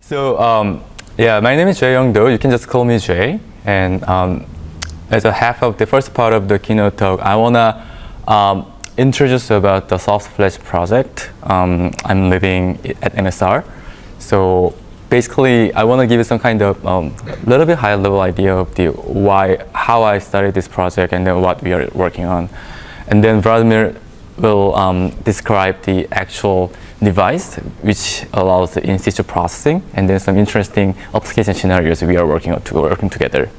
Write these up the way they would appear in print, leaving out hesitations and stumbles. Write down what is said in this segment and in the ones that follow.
Yeah, my name is Jae Young Do. You can just call me Jay. And as a half of the first part of the keynote talk, I wanna introduce about the Soft Flash project. I'm living at MSR. So basically, I wanna give you some kind of little bit high level idea of the how I started this project and then what we are working on. And then Vladimir will describe the actual device which allows the in-situ processing and then some interesting application scenarios we are working together.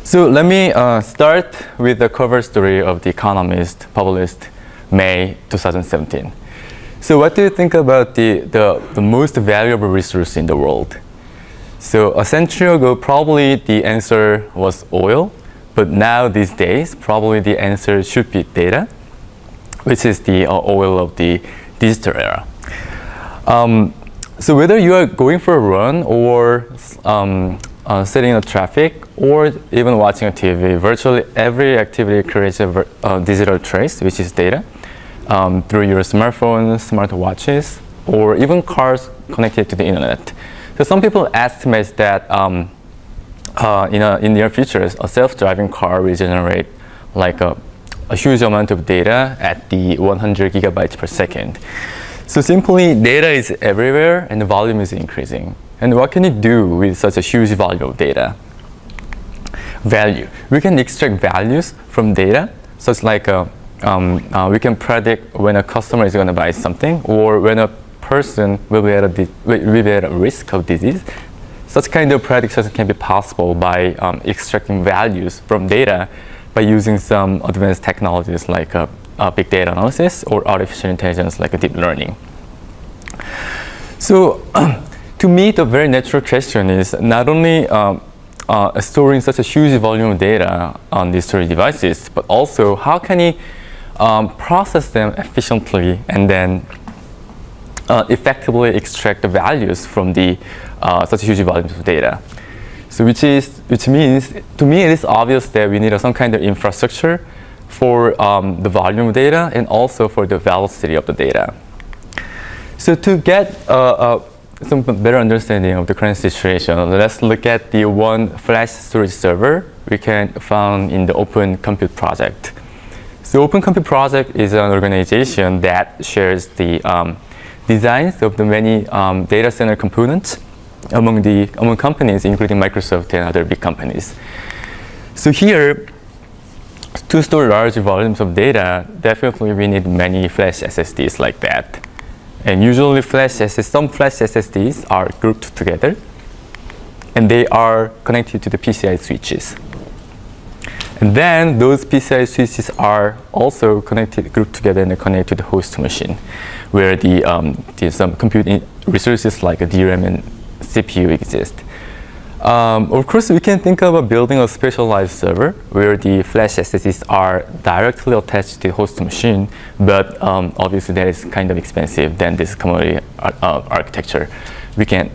So let me start with the cover story of The Economist published May 2017. So what do you think about the most valuable resource in the world? So a century ago, probably the answer was oil, but now these days, probably the answer should be data, which is the oil of the digital era. So whether you are going for a run or sitting in the traffic or even watching a TV, virtually every activity creates a digital trace, which is data, through your smartphones, smartwatches, or even cars connected to the internet. So some people estimate that in near future, a self-driving car will generate like a huge amount of data at the 100 gigabytes per second. So simply, data is everywhere and the volume is increasing. And what can you do with such a huge volume of data? Value. We can extract values from data, such like we can predict when a customer is going to buy something or when a person will be at a risk of disease. Such kind of predictions can be possible by extracting values from data by using some advanced technologies like big data analysis or artificial intelligence like deep learning. So to me, the very natural question is not only storing such a huge volume of data on these storage devices, but also how can you process them efficiently and then effectively extract the values from such huge volumes of data. So which means, to me, it is obvious that we need some kind of infrastructure for the volume of data and also for the velocity of the data. So to get some better understanding of the current situation, let's look at the one flash storage server we can find in the Open Compute project. So Open Compute project is an organization that shares the designs of the many data center components among companies, including Microsoft and other big companies. So here, to store large volumes of data, definitely we need many flash SSDs like that. And usually some flash SSDs are grouped together, and they are connected to the PCI switches. And then those PCI switches are also grouped together and connected to the host machine, where some computing resources like a DRAM and CPU exist. Of course, we can think about building a specialized server where the flash SSDs are directly attached to the host machine, but obviously that is kind of expensive than this commodity architecture we can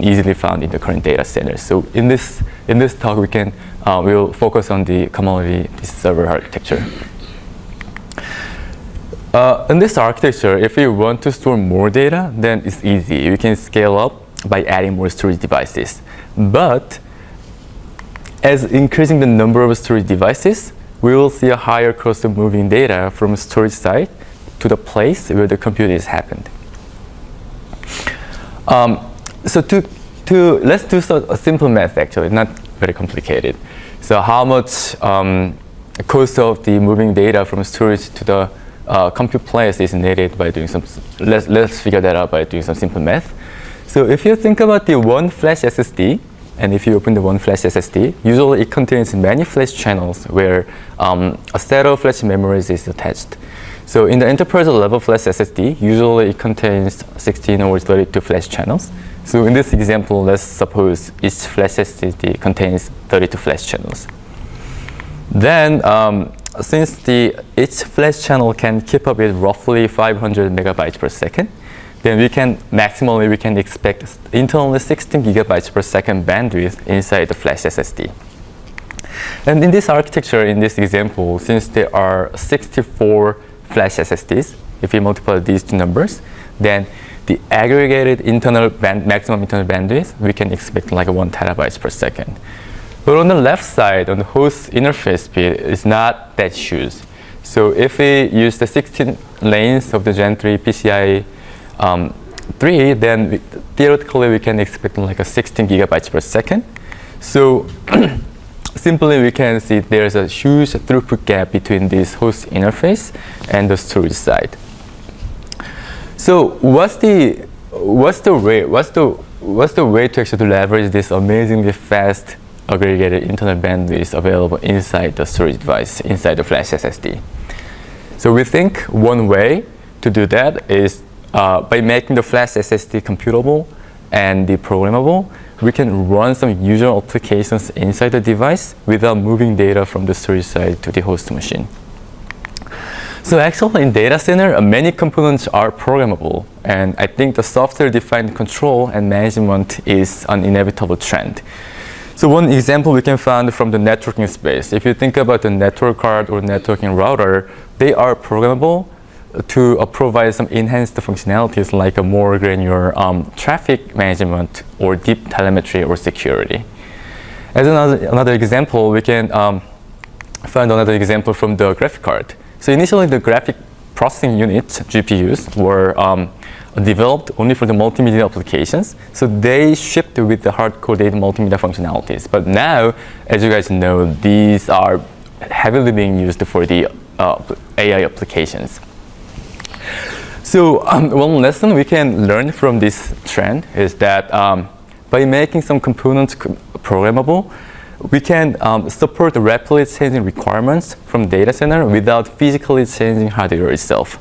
easily find in the current data centers. So in this talk, we'll focus on the commodity server architecture. In this architecture, if you want to store more data, then it's easy. You can scale up by adding more storage devices. But as increasing the number of storage devices, we will see a higher cost of moving data from storage site to the place where the compute is happened. So let's do a simple math actually, not very complicated. So how much cost of the moving data from storage to the compute place is needed by doing some, let's figure that out by doing some simple math. So if you think about the one flash SSD, and if you open the one flash SSD, usually it contains many flash channels where a set of flash memories is attached. So in the enterprise level flash SSD, usually it contains 16 or 32 flash channels. So in this example, let's suppose each flash SSD contains 32 flash channels. Then, since each flash channel can keep up with roughly 500 megabytes per second, then we can expect internally 16 gigabytes per second bandwidth inside the flash SSD. And in this architecture, in this example, since there are 64 flash SSDs, if we multiply these two numbers, then the aggregated maximum internal bandwidth, we can expect like 1 terabytes per second. But on the left side, on the host interface speed, it's not that huge. So if we use the 16 lanes of the Gen 3 PCIe 3, then theoretically we can expect like a 16 gigabytes per second. So simply we can see there's a huge throughput gap between this host interface and the storage side. So what's the way to actually leverage this amazingly fast aggregated internal bandwidth available inside the storage device, inside the flash SSD? So we think one way to do that is by making the flash SSD computable and programmable, we can run some user applications inside the device without moving data from the storage side to the host machine. So actually in data center, many components are programmable, and I think the software-defined control and management is an inevitable trend. So one example we can find from the networking space. If you think about the network card or networking router, they are programmable to provide some enhanced functionalities like a more granular traffic management or deep telemetry or security. As another example, we can find another example from the graphic card. So initially the graphic processing units, GPUs, were developed only for the multimedia applications. So they shipped with the hard-coded multimedia functionalities. But now, as you guys know, these are heavily being used for the AI applications. So one lesson we can learn from this trend is that by making some components programmable, we can support the rapidly changing requirements from data center without physically changing hardware itself.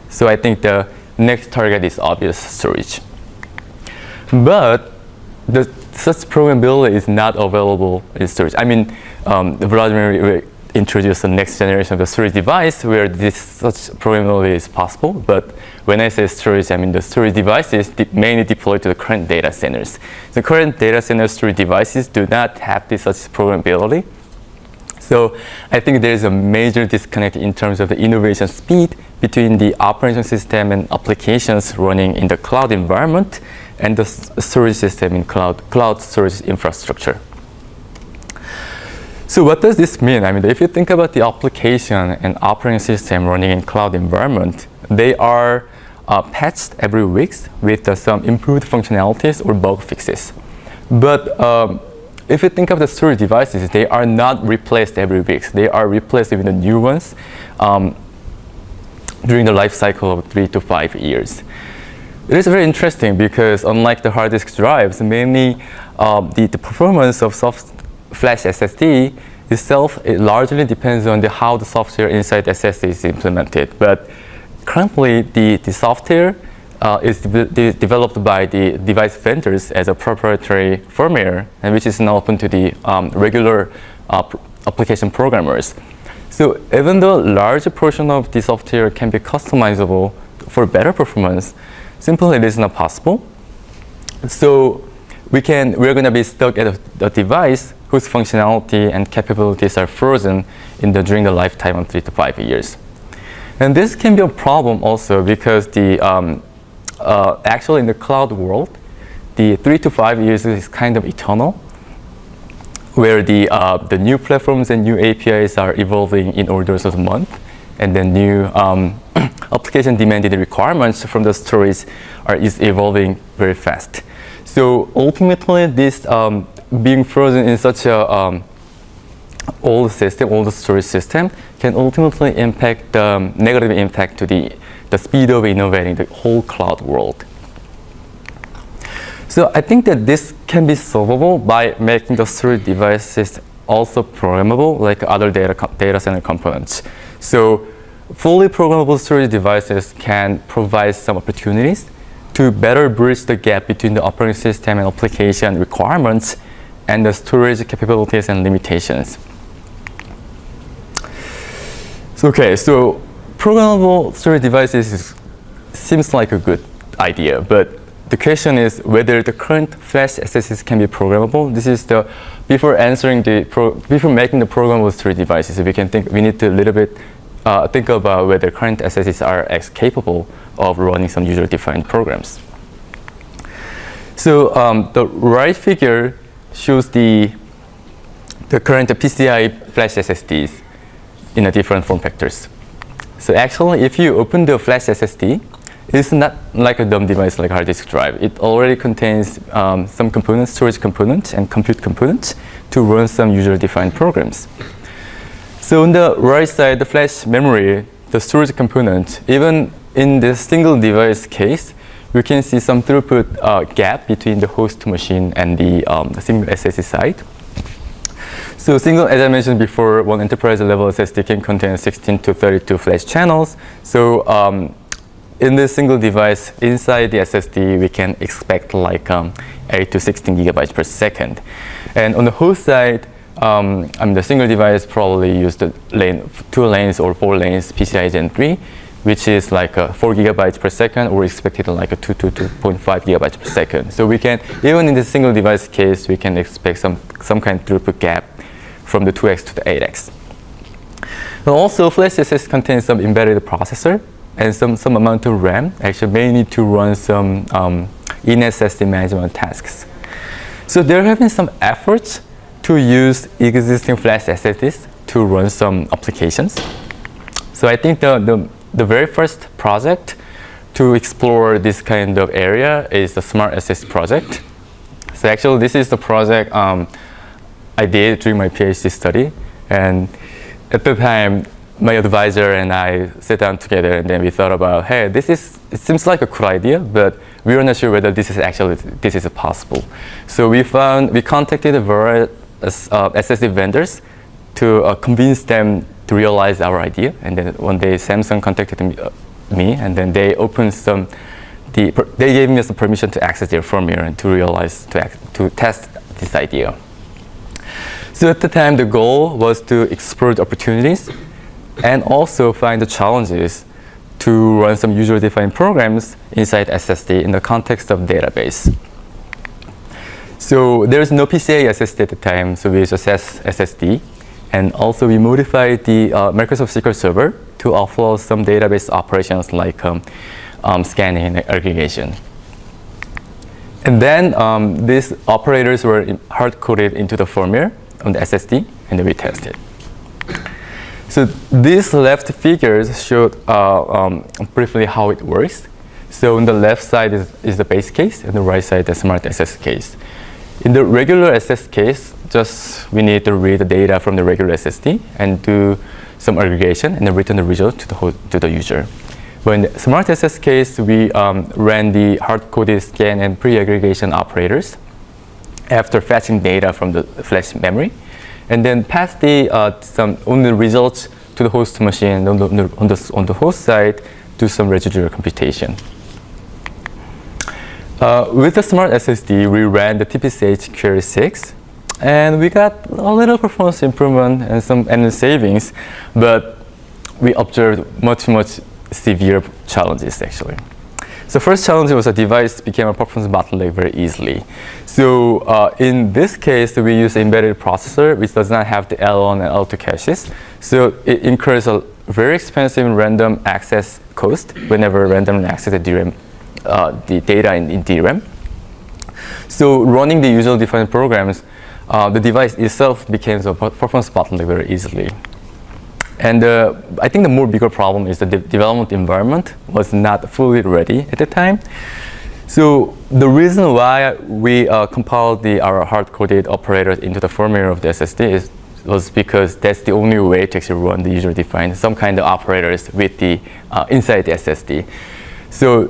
So I think the next target is obvious storage. But such programmability is not available in storage. I mean, Vladimir introduced the next generation of the storage device where such programmability is possible. But when I say storage, I mean the storage devices mainly deployed to the current data centers. The current data center storage devices do not have such programmability. So I think there is a major disconnect in terms of the innovation speed between the operating system and applications running in the cloud environment and the storage system in cloud storage infrastructure. So what does this mean? I mean, if you think about the application and operating system running in cloud environment, they are patched every week with some improved functionalities or bug fixes. But if you think of the storage devices, they are not replaced every week. They are replaced with the new ones during the life cycle of 3 to 5 years. It is very interesting because unlike the hard disk drives, mainly the performance of flash SSD itself, it largely depends on how the software inside the SSD is implemented. But currently, the software is developed by the device vendors as a proprietary firmware, and which is now open to the regular application programmers. So even though a large portion of the software can be customizable for better performance, simply it is not possible. So we're going to be stuck at a device whose functionality and capabilities are frozen during the lifetime of 3 to 5 years. And this can be a problem also because actually in the cloud world, the 3 to 5 years is kind of eternal, where the new platforms and new APIs are evolving in orders of months, and then new application demanded requirements from the storage is evolving very fast. So ultimately, this being frozen in such a old storage system can ultimately impact negative impact to the speed of innovating the whole cloud world. So I think that this can be solvable by making the storage devices also programmable like other data center components. So fully programmable storage devices can provide some opportunities to better bridge the gap between the operating system and application requirements and the storage capabilities and limitations. So programmable storage devices seems like a good idea, but the question is whether the current flash SSDs can be programmable. This is before making the programmable storage devices, we need to a little bit think about whether current SSDs are capable of running some user-defined programs. So the right figure shows the current PCI flash SSDs in a different form factors. So actually, if you open the flash SSD, it's not like a dumb device like hard disk drive. It already contains some components, storage components, and compute components to run some user-defined programs. So on the right side, the flash memory, the storage component, even in the single device case, we can see some throughput gap between the host machine and the single SSD side. So single, as I mentioned before, one enterprise level SSD can contain 16 to 32 flash channels. So in this single device, inside the SSD, we can expect like 8 to 16 gigabytes per second. And on the host side, the single device probably used 2 lanes or 4 lanes PCI Gen 3, which is like 4 gigabytes per second, or expected like 2 to 2.5 gigabytes per second. So we can, even in the single device case, we can expect some kind of throughput gap from the 2x to the 8x. And also, flash SSD contains some embedded processor and some amount of RAM. Actually, may need to run some in-SSD management tasks. So there have been some efforts to use existing flash SSDs to run some applications. So I think the very first project to explore this kind of area is the Smart SSD project. So actually, this is the project I did during my PhD study. And at the time, my advisor and I sat down together, and then we thought about, hey, it seems like a cool idea, but we were not sure whether this is possible. So we contacted a variety of SSD vendors to convince them to realize our idea. And then one day, Samsung contacted me, and then they opened they gave me the permission to access their firmware and to test this idea. So at the time, the goal was to explore the opportunities and also find the challenges to run some user-defined programs inside SSD in the context of database. So there's no PCIe SSD at the time, so we used SSD. And also we modified the Microsoft SQL Server to offload some database operations like scanning and aggregation. And then these operators were hard-coded into the firmware on the SSD, and then we tested. So these left figures showed briefly how it works. So on the left side is the base case, and the right side the Smart SSD case. In the regular SSD case, just we need to read the data from the regular SSD and do some aggregation and then return the result to the user. But in the Smart SSD case, we ran the hard-coded scan and pre-aggregation operators after fetching data from the flash memory, and then pass on the results to the host machine on the host side, do some residual computation. With the Smart SSD, we ran the TPCH query 6, and we got a little performance improvement and some energy savings, but we observed much severe challenges actually. So first challenge was the device became a performance bottleneck very easily. So in this case, we use an embedded processor which does not have the L1 and L2 caches. So it incurs a very expensive random access cost whenever randomly access the DRAM, the data in DRAM. So running the user-defined programs, the device itself became a performance bottleneck very easily. And I think the more bigger problem is the development environment was not fully ready at the time. So the reason why we compiled our hard-coded operators into the firmware of the SSD was because that's the only way to actually run the user-defined some kind of operators with the inside the SSD. So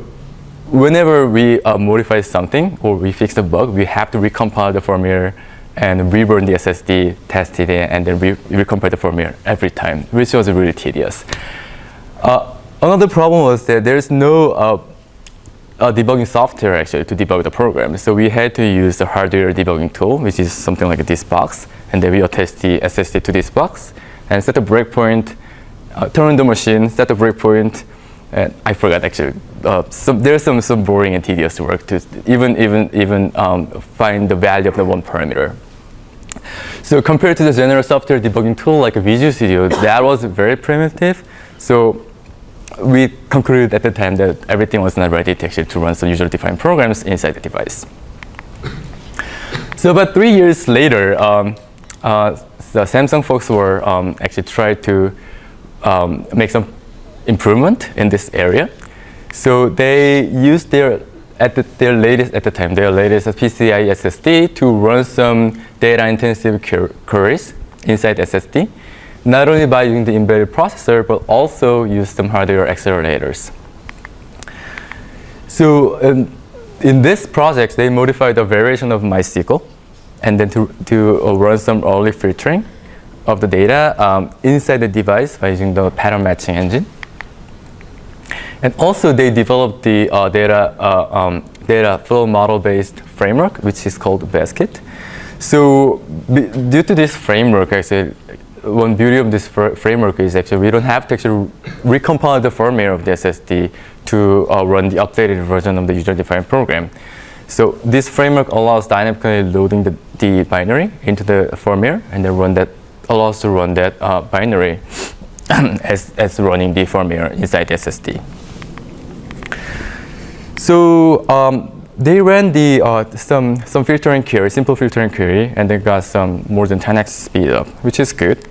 whenever we modify something or we fix a bug, we have to recompile the firmware and reburn the SSD, test it, and then recompile the firmware every time, which was really tedious. Another problem was that there's no debugging software actually to debug the program. So we had to use the hardware debugging tool, which is something like this box, and then we attach the SSD to this box and set a breakpoint, turn on the machine, set a breakpoint, and I forgot actually. There's some boring and tedious work to even find the value of the one parameter. So compared to the general software debugging tool like Visual Studio, that was very primitive. So we concluded at the time that everything was not ready to actually to run some user-defined programs inside the device. So about 3 years later, the Samsung folks were actually trying to make some improvement in this area. So they used their latest PCIe SSD to run some data-intensive queries inside SSD, not only by using the embedded processor, but also use some hardware accelerators. So in this project, they modified a variation of MySQL, and then to run some early filtering of the data inside the device by using the pattern matching engine. And also, they developed the data flow model-based framework, which is called Basket. So due to this framework, actually, one beauty of this framework is actually we don't have to actually recompile the firmware of the SSD to run the updated version of the user-defined program. So this framework allows dynamically loading the binary into the firmware, and then allows to run that binary as running the firmware inside the SSD. So they ran some filtering query, simple filtering query, and they got some more than 10x speed up, which is good.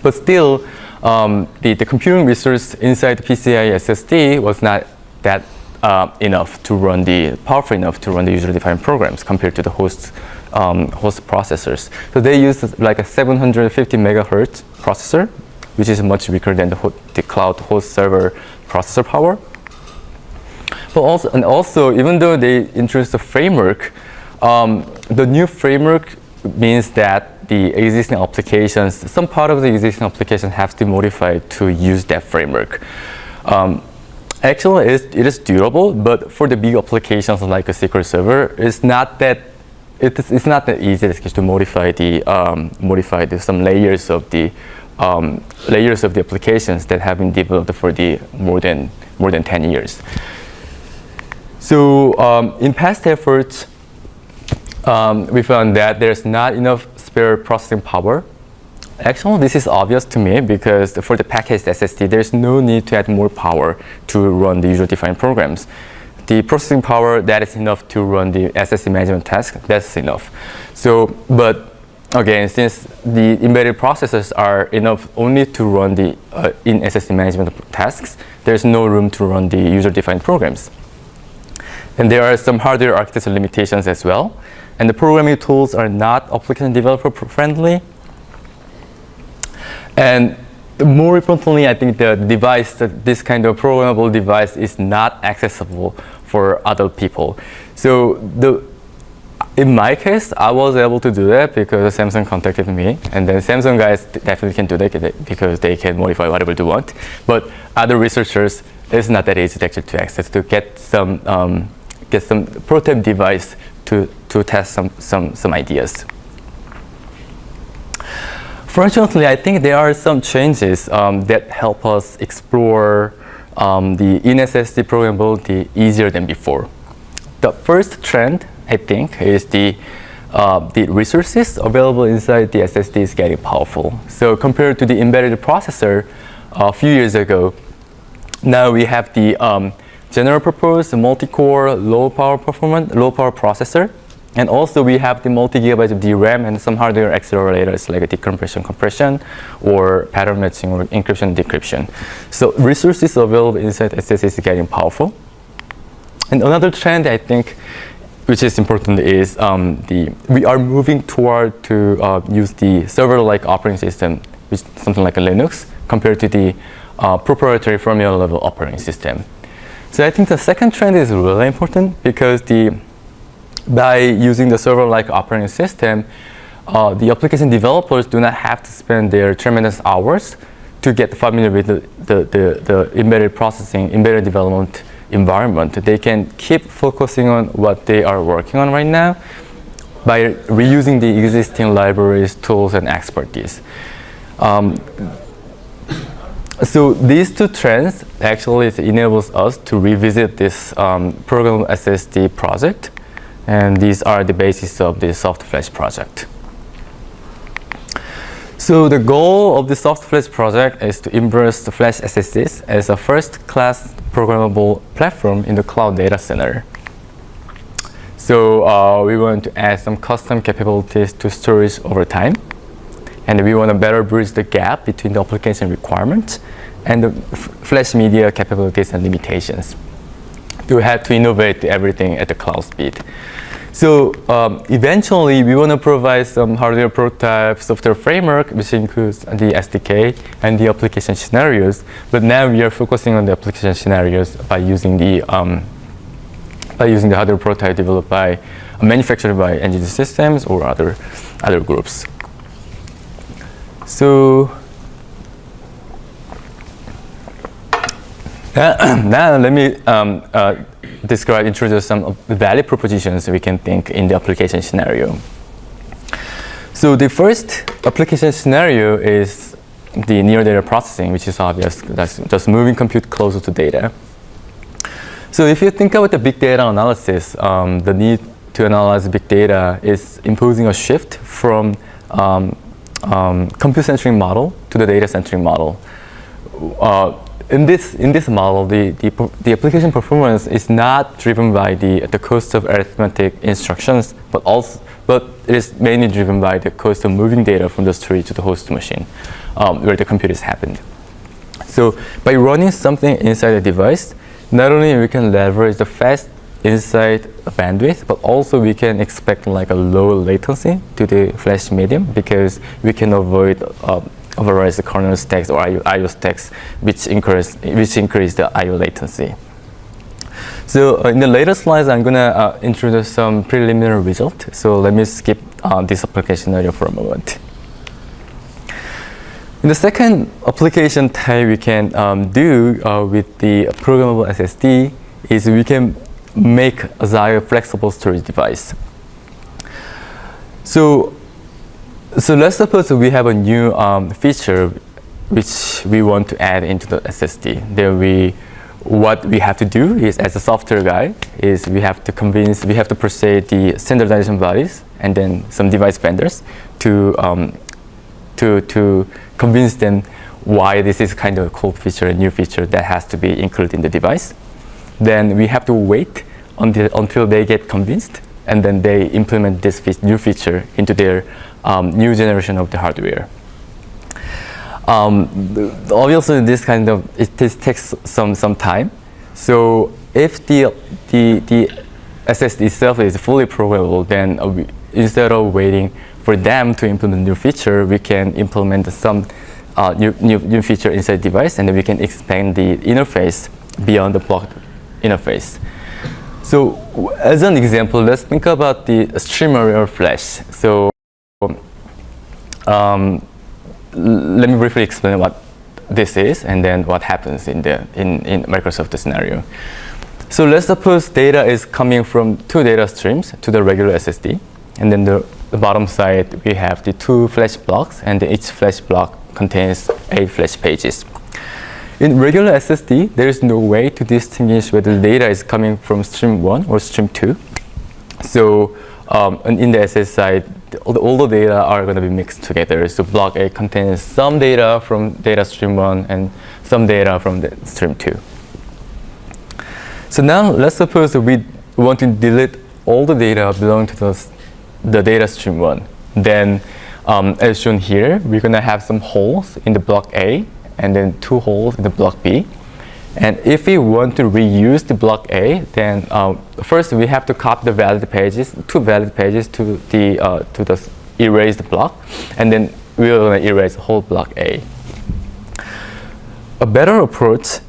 But still, the computing resource inside the PCIe SSD was not that powerful enough to run the user-defined programs compared to the host processors. So they used like a 750 megahertz processor, which is much weaker than the cloud host server processor power. But also, even though they introduced the framework, the new framework means that the existing applications, some part of the existing application has to modify to use that framework. Actually, it is durable, but for the big applications like a SQL Server, it's not that easy to modify some layers of the applications that have been developed for the more than 10 years. So in past efforts, we found that there's not enough spare processing power. Actually, this is obvious to me because for the packaged SSD, there's no need to add more power to run the user-defined programs. The processing power that is enough to run the SSD management task, that's enough. So, but again, since the embedded processors are enough only to run the in SSD management tasks, there's no room to run the user-defined programs. And there are some hardware architecture limitations as well. And the programming tools are not application developer friendly. And more importantly, I think the device, this kind of programmable device is not accessible for other people. So in my case, I was able to do that because Samsung contacted me. And then Samsung guys definitely can do that because they can modify whatever they want. But other researchers, it's not that easy to access to get some prototype device to test some ideas. Fortunately, I think there are some changes that help us explore the in-SSD programmability easier than before. The first trend, I think, is the resources available inside the SSD is getting powerful. So compared to the embedded processor a few years ago, now we have the general purpose, multi-core, low power processor. And also we have the multi-gigabytes of DRAM and some hardware accelerators like decompression, compression, or pattern matching or encryption, decryption. So resources available inside SSD is getting powerful. And another trend I think, which is important, is we are moving toward to use the server-like operating system, which is something like a Linux, compared to the proprietary firmware level operating system. So I think the second trend is really important because by using the server-like operating system, the application developers do not have to spend their tremendous hours to get familiar with the embedded processing, embedded development environment. They can keep focusing on what they are working on right now by reusing the existing libraries, tools, and expertise. So these two trends actually enables us to revisit this programmable SSD project. And these are the basis of the Soft Flash project. So the goal of the Soft Flash project is to embrace the Flash SSDs as a first-class programmable platform in the cloud data center. So we want to add some custom capabilities to storage over time. And we want to better bridge the gap between the application requirements and the Flash media capabilities and limitations. We have to innovate everything at the cloud speed. So eventually, we want to provide some hardware prototype software framework, which includes the SDK and the application scenarios. But now we are focusing on the application scenarios by using the hardware prototype developed by manufactured by NGD systems or other groups. So now let me introduce some of the value propositions we can think in the application scenario. So the first application scenario is the near data processing, which is obvious. That's just moving compute closer to data. So if you think about the big data analysis, the need to analyze big data is imposing a shift from compute-centric model to the data-centric model. In this model, the application performance is not driven by the cost of arithmetic instructions, but it is mainly driven by the cost of moving data from the storage to the host machine, where the compute is happened. So by running something inside the device, not only we can leverage the fast inside bandwidth, but also we can expect like a low latency to the flash medium because we can avoid override the kernel stacks or I/O stacks, which increase the I/O latency. So in the later slides, I'm gonna introduce some preliminary result. So let me skip this application scenario for a moment. In the second application type we can do with the programmable SSD is we can make a Xio flexible storage device. So let's suppose we have a new feature which we want to add into the SSD. What we have to do is, as a software guy, is we have to persuade the standardization bodies and then some device vendors to convince them why this is kind of a cool feature, a new feature that has to be included in the device. Then we have to wait until they get convinced, and then they implement this new feature into their new generation of the hardware. Obviously, this kind of it takes some time. So if the SSD itself is fully programmable, then instead of waiting for them to implement new feature, we can implement some new feature inside the device, and then we can expand the interface beyond the block interface. So as an example, let's think about the streamer or flash. So let me briefly explain what this is and then what happens in Microsoft scenario. So let's suppose data is coming from two data streams to the regular SSD, and then the bottom side we have the two flash blocks, and each flash block contains 8 flash pages. In regular SSD, there is no way to distinguish whether the data is coming from stream 1 or stream 2. So in the SS side, all the data are going to be mixed together. So block A contains some data from data stream 1 and some data from the stream 2. So now let's suppose we want to delete all the data belonging to the data stream 1. Then as shown here, we're going to have some holes in the block A and then 2 holes in the block B. And if we want to reuse the block A, then first we have to copy the valid pages, 2 valid pages to the erased block, and then we're going to erase the whole block A. A better approach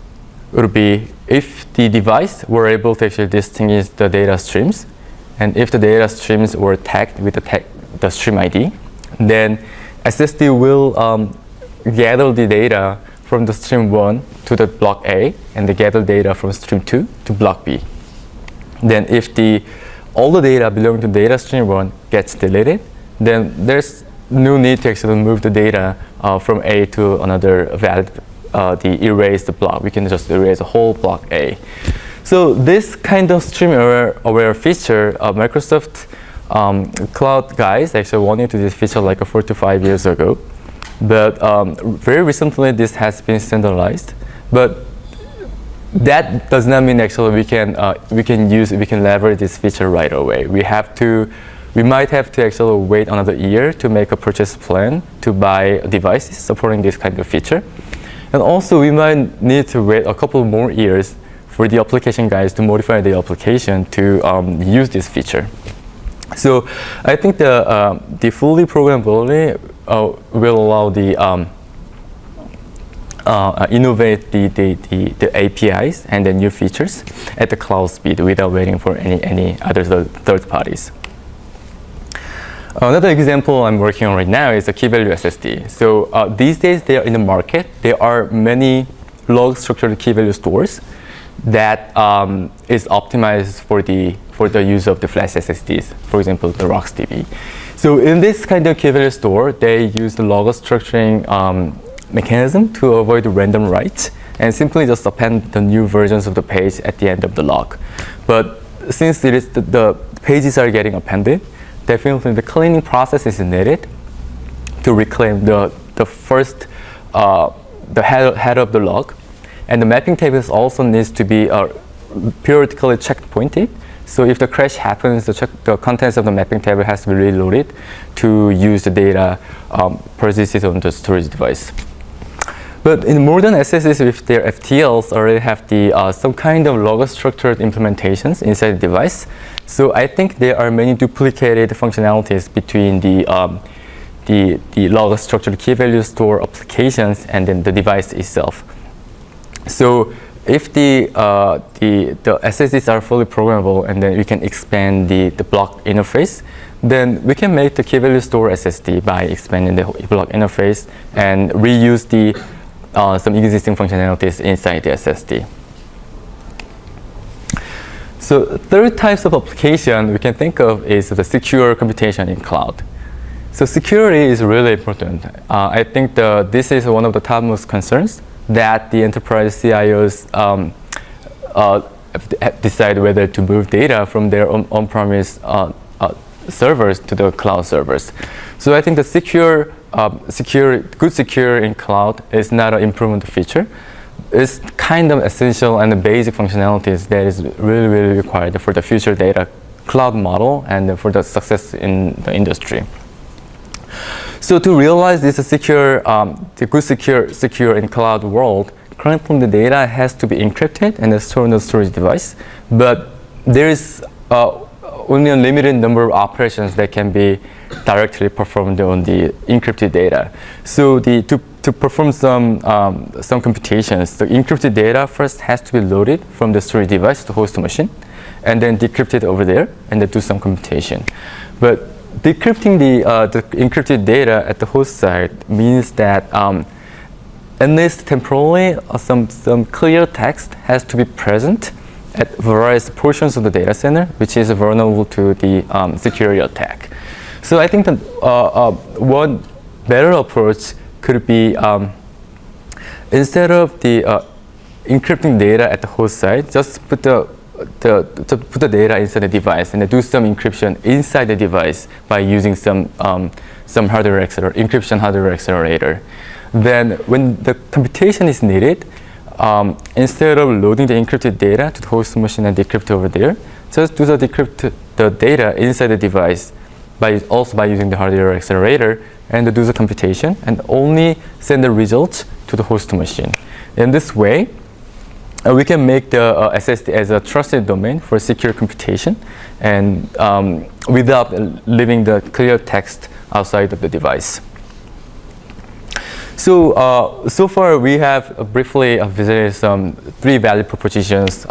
would be if the device were able to actually distinguish the data streams, and if the data streams were tagged with the stream ID, then SSD will gather the data from the stream 1 to the block A, and they gather data from stream 2 to block B. Then if all the data belonging to data stream 1 gets deleted, then there's no need to actually move the data from A to another valid, the erased block. We can just erase the whole block A. So this kind of stream-aware feature, Microsoft Cloud guys actually wanted to this feature like 4 to 5 years ago. But very recently, this has been standardized. But that does not mean actually we can leverage this feature right away. We might have to actually wait another year to make a purchase plan to buy devices supporting this kind of feature. And also we might need to wait a couple more years for the application guys to modify the application to use this feature. So I think the fully programmability will allow the innovate the APIs and the new features at the cloud speed without waiting for any other third parties. Another example I'm working on right now is a key value SSD. So these days they are in the market. There are many log structured key value stores that is optimized for the use of the flash SSDs, for example, the RocksDB. So in this kind of key value store, they use the log structuring mechanism to avoid random writes and simply just append the new versions of the page at the end of the log. But since it is the pages are getting appended, definitely the cleaning process is needed to reclaim the first the head of the log, and the mapping tables also needs to be periodically checkpointed. So if the crash happens, the contents of the mapping table has to be reloaded to use the data persisted on the storage device. But in modern SSDs with their FTLs already have some kind of log-structured implementations inside the device. So I think there are many duplicated functionalities between the log-structured key value store applications and then the device itself. So if the SSDs are fully programmable and then we can expand the block interface, then we can make the key value store SSD by expanding the block interface and reuse some existing functionalities inside the SSD. So third types of application we can think of is the secure computation in cloud. So security is really important. I think this is one of the topmost concerns that the enterprise CIOs decide whether to move data from their on-premise servers to the cloud servers. So I think the good secure in cloud is not an improvement feature. It's kind of essential and the basic functionalities that is really required for the future data cloud model and for the success in the industry. So to realize this the good secure in cloud world, currently the data has to be encrypted and stored on the storage device, but there is only a limited number of operations that can be directly performed on the encrypted data. So to perform some computations, the encrypted data first has to be loaded from the storage device to host machine, and then decrypted over there, and then do some computation. But decrypting the encrypted data at the host side means that at least temporarily, some clear text has to be present at various portions of the data center, which is vulnerable to the security attack. So I think that one better approach could be instead of the encrypting data at the host side, just put the data inside the device and do some encryption inside the device by using some hardware encryption hardware accelerator. Then when the computation is needed, instead of loading the encrypted data to the host machine and decrypt over there, just do decrypt the data inside the device by using the hardware accelerator and do the computation and only send the results to the host machine. In this way, we can make the SSD as a trusted domain for secure computation and without leaving the clear text outside of the device. So, so far we have briefly visited some 3 value propositions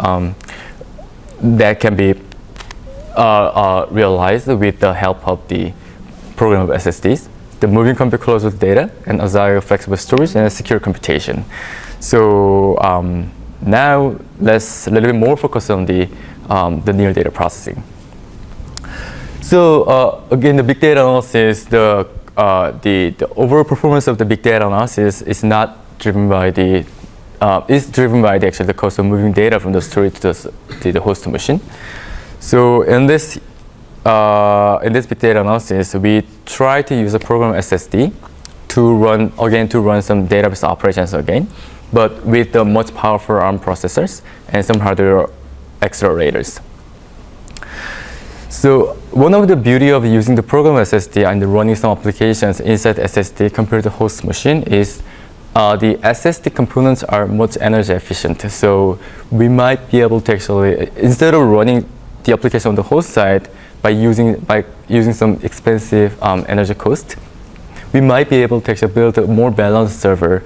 that can be realized with the help of the programmable SSDs, the moving compute closed data, and agile flexible storage, and secure computation. So now let's a little bit more focus on the near data processing. So again, the big data analysis, the overall performance of the big data analysis is not driven by the actually the cost of moving data from the storage to the host machine. So in this big data analysis, we try to use a program SSD to run some database operations again, but with the much powerful ARM processors and some hardware accelerators. So one of the beauty of using the program SSD and running some applications inside SSD compared to host machine is the SSD components are much energy efficient. So we might be able to actually, instead of running the application on the host side by using some expensive energy cost, we might be able to actually build a more balanced server,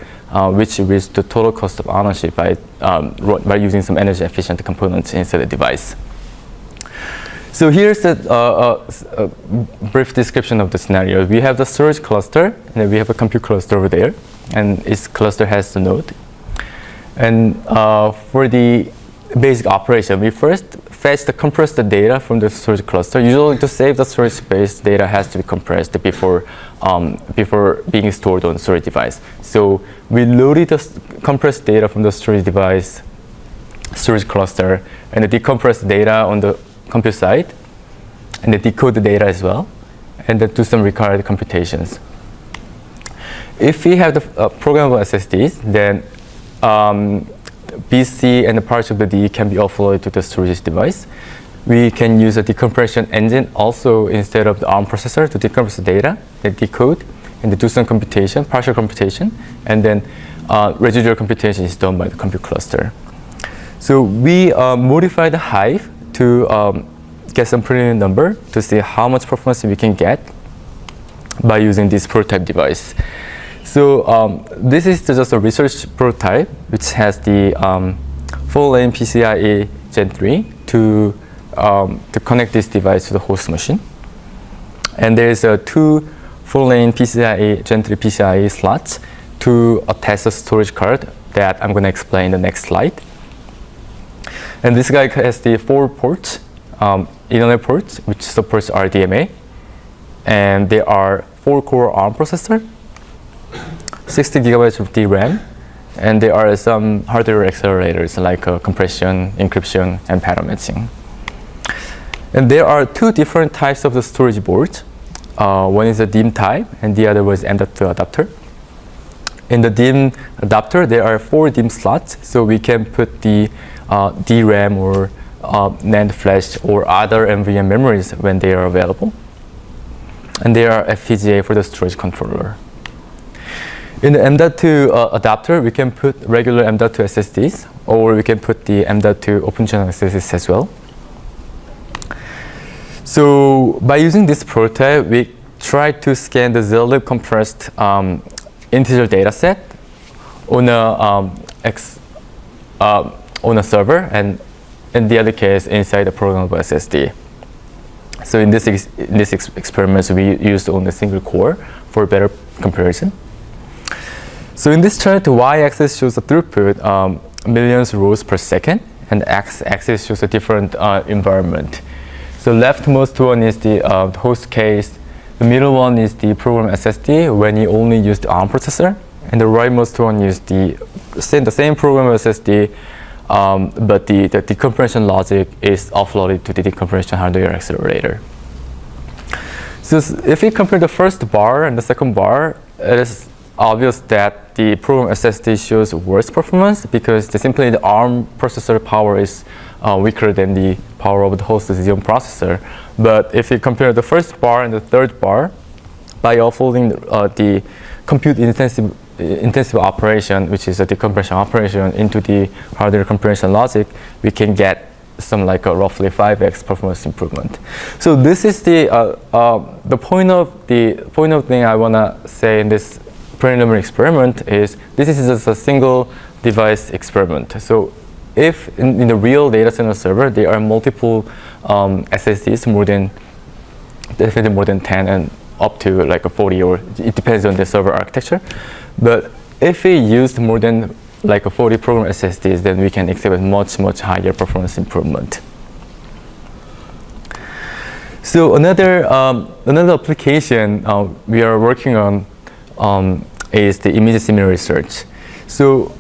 which reduces the total cost of ownership by using some energy efficient components inside the device. So here's a brief description of the scenario. We have the storage cluster, and we have a compute cluster over there, and its cluster has the node. And for the basic operation, we first fetch the compressed data from the storage cluster. Usually, to save the storage space, data has to be compressed before being stored on the storage device. So we loaded the compressed data from the storage device, storage cluster, and the decompressed data on the compute side, and then decode the data as well, and then do some required computations. If we have the programmable SSDs, then BC and the parts of the D can be offloaded to the storage device. We can use a decompression engine also instead of the ARM processor to decompress the data, and decode, and do some computation, partial computation, and then residual computation is done by the compute cluster. So we modify the Hive to get some preliminary number to see how much performance we can get by using this prototype device. So this is just a research prototype which has the full-lane PCIe Gen 3 to connect this device to the host machine. And there's two full-lane PCIe Gen 3 PCIe slots to attach a storage card that I'm going to explain in the next slide. And this guy has the 4 ports, Ethernet ports, which supports RDMA. And there are 4-core ARM processor, 60 gigabytes of DRAM, and there are some hardware accelerators like compression, encryption, and pattern matching. And there are 2 different types of the storage boards. One is a DIMM type, and the other was M.2 adapter. In the DIMM adapter, there are 4 DIMM slots, so we can put the DRAM or NAND flash or other NVMe memories when they are available. And there are FPGA for the storage controller. In the M.2 adapter, we can put regular M.2 SSDs, or we can put the M.2 open channel SSDs as well. So by using this prototype, we try to scan the zlib compressed integer data set on a server, and in the other case, inside the programmable SSD. So in this experiment, we used only a single core for better comparison. So in this chart, the y-axis shows the throughput, millions rows per second, and the x-axis shows a different environment. So leftmost one is the host case, the middle one is the program SSD when you only use the ARM processor, and the rightmost one is the same program SSD, but the decompression logic is offloaded to the decompression hardware accelerator. So if we compare the first bar and the second bar, it is obvious that the program SSD shows worse performance because simply the ARM processor power is weaker than the power of the host Xeon processor. But if you compare the first bar and the third bar, by offloading the compute intensive operation, which is a decompression operation, into the hardware compression logic, we can get some like a roughly 5x performance improvement. So this is the point of thing I wanna say in this preliminary experiment is this is just a single device experiment. So if in the real data center server there are multiple SSDs, definitely more than 10 and up to like a 40, or it depends on the server architecture. But if we used more than like a 40 program SSDs, then we can expect much higher performance improvement. So another application we are working on is the image similarity search. So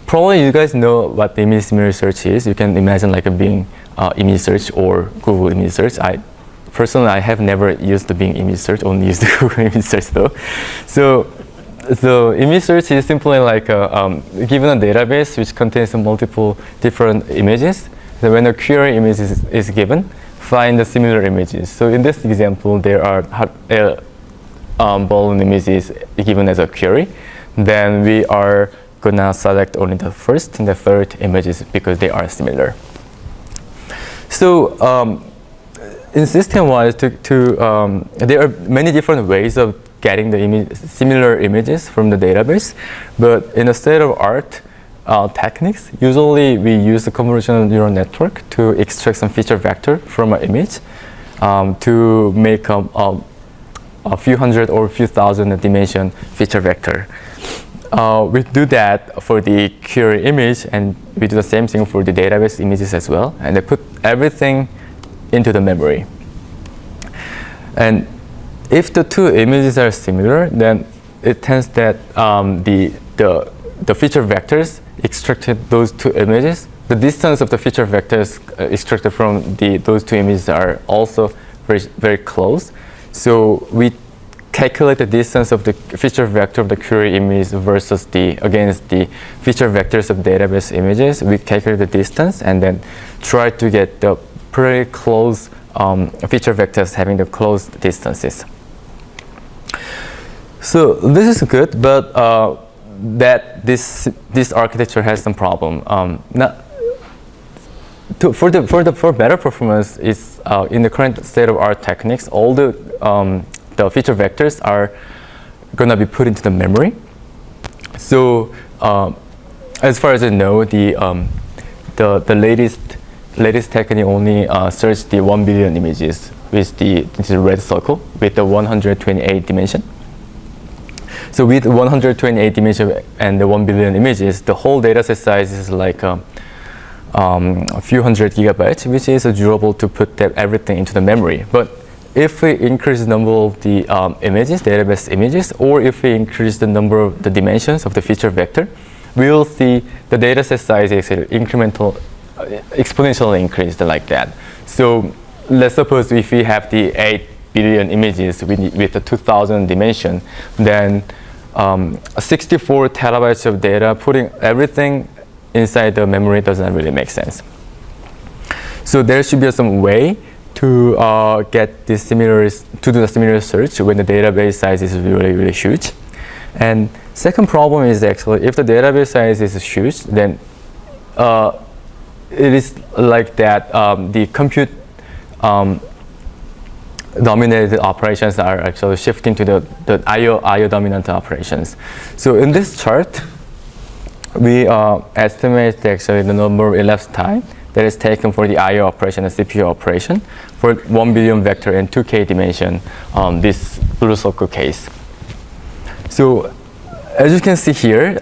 probably you guys know what the image similarity search is. You can imagine like a Bing image search or Google image search. personally, I have never used the Bing image search, only used the Google image search though. So image search is simply like given a database which contains multiple different images. So when a query image is given, find the similar images. So in this example, there are balloon images given as a query. Then we are gonna select only the first and the third images because they are similar. So in system-wise, there are many different ways of getting the similar images from the database, but in a state-of-art techniques, usually we use the convolutional neural network to extract some feature vector from an image to make a few hundred or a few thousand dimension feature vector. We do that for the query image, and we do the same thing for the database images as well, and they put everything into the memory. And if the two images are similar, then it tends that the feature vectors extracted those two images, the distance of the feature vectors extracted from those two images are also very, very close. So we calculate the distance of the feature vector of the query image versus against the feature vectors of database images. We calculate the distance and then try to get the pretty close feature vectors having the close distances. So this is good, but this architecture has some problem. For better performance, is in the current state-of-art techniques, all the feature vectors are gonna be put into the memory. So as far as I know, the latest technique only search the 1 billion images with the red circle with the 128 dimension. So with 128 dimension and the 1 billion images, the whole dataset size is like a few hundred gigabytes, which is durable to put everything into the memory. But if we increase the number of the images, database images, or if we increase the number of the dimensions of the feature vector, we will see the dataset size is exponentially increased like that. So let's suppose if we have the 8 billion images with the 2000 dimension, then 64 terabytes of data, putting everything inside the memory doesn't really make sense. So there should be some way to get this to do the similar search when the database size is really, really huge. And second problem is actually if the database size is huge, then it is like that the compute dominated operations are actually shifting to the IO dominant operations. So in this chart, we estimate actually the number of elapsed time that is taken for the IO operation and CPU operation for 1 billion vector and 2K dimension, this blue circle case. So as you can see here,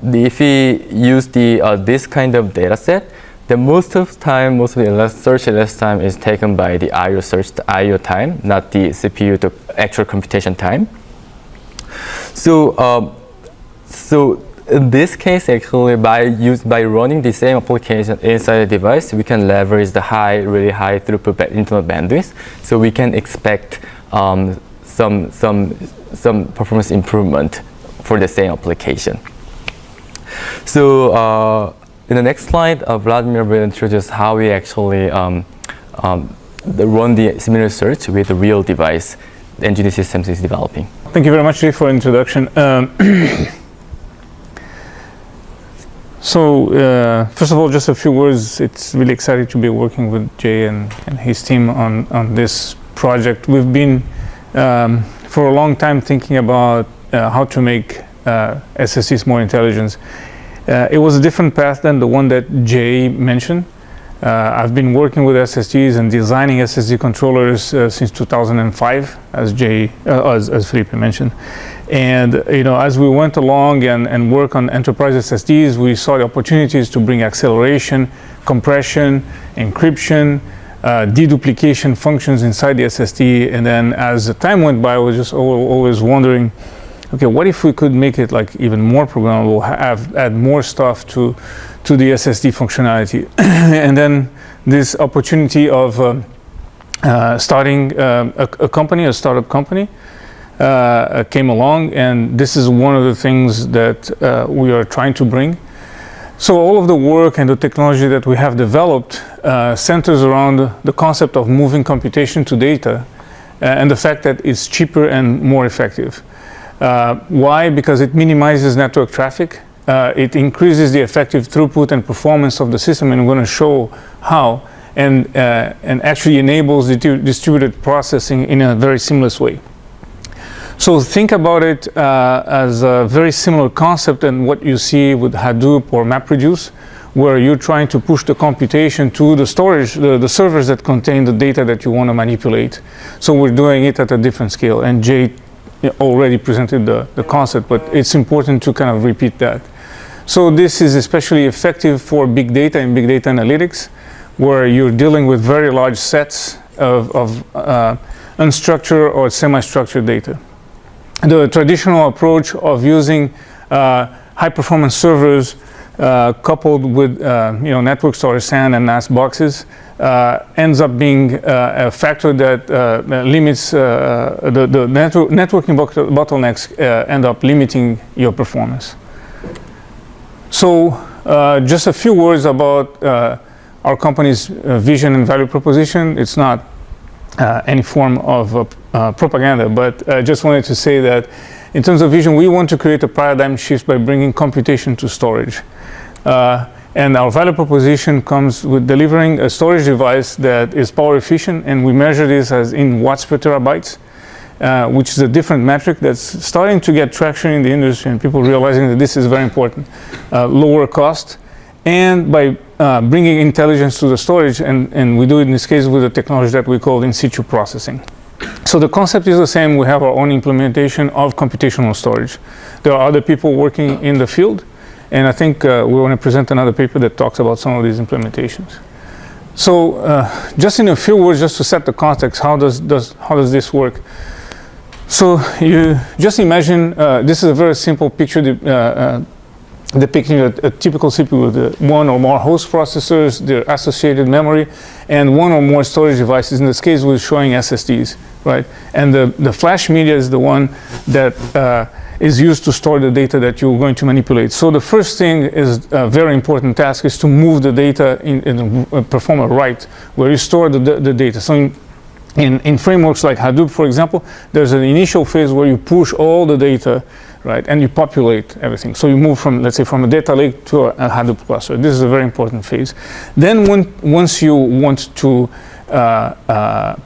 if we use this kind of data set, then most of the search elapsed time is taken by the IO search, the IO time, not the CPU, the actual computation time. So in this case, actually, by running the same application inside the device, we can leverage the really high throughput internal bandwidth. So we can expect some performance improvement for the same application. So in the next slide, Vladimir will introduce how we actually run the similar search with the real device NGD Systems is developing. Thank you very much, Jay, for the introduction. So first of all, just a few words. It's really exciting to be working with Jay and his team on this project. We've been for a long time thinking about how to make SSDs more intelligent. It was a different path than the one that Jay mentioned. I've been working with SSDs and designing SSD controllers since 2005, as Felipe mentioned. And as we went along and work on enterprise SSDs, we saw the opportunities to bring acceleration, compression, encryption, deduplication functions inside the SSD. And then as the time went by, I was just always wondering, okay, what if we could make it like even more programmable, add more stuff to the SSD functionality? And then this opportunity of starting a company, a startup company, came along, and this is one of the things that we are trying to bring. So all of the work and the technology that we have developed centers around the concept of moving computation to data and the fact that it's cheaper and more effective. Why? Because it minimizes network traffic. It increases the effective throughput and performance of the system, and I'm going to show how, and actually enables the distributed processing in a very seamless way. So think about it as a very similar concept than what you see with Hadoop or MapReduce, where you're trying to push the computation to the storage, the servers that contain the data that you want to manipulate. So we're doing it at a different scale, and Jay already presented the concept, but it's important to kind of repeat that. So this is especially effective for big data and big data analytics, where you're dealing with very large sets of unstructured or semi-structured data. The traditional approach of using high-performance servers coupled with network storage SAN and NAS boxes ends up being a factor that limits the networking bottlenecks end up limiting your performance. So just a few words about our company's vision and value proposition. It's not any form of propaganda, but I just wanted to say that in terms of vision, we want to create a paradigm shift by bringing computation to storage. And our value proposition comes with delivering a storage device that is power efficient, and we measure this as in watts per terabytes, which is a different metric that's starting to get traction in the industry, and people realizing that this is very important. Lower cost, and by bringing intelligence to the storage, and we do it in this case with a technology that we call in-situ processing. So the concept is the same. We have our own implementation of computational storage. There are other people working in the field, and I think we want to present another paper that talks about some of these implementations. So just in a few words, just to set the context, how does this work? So you just imagine, this is a very simple picture depicting a typical CPU with one or more host processors, their associated memory, and one or more storage devices. In this case, we're showing SSDs, right? And the flash media is the one that is used to store the data that you're going to manipulate. So the first thing is a very important task is to move the data and perform a write, where you store the data. So in frameworks like Hadoop, for example, there's an initial phase where you push all the data, right, and you populate everything. So you move from, let's say, from a data lake to a Hadoop cluster. This is a very important phase. Then once you want to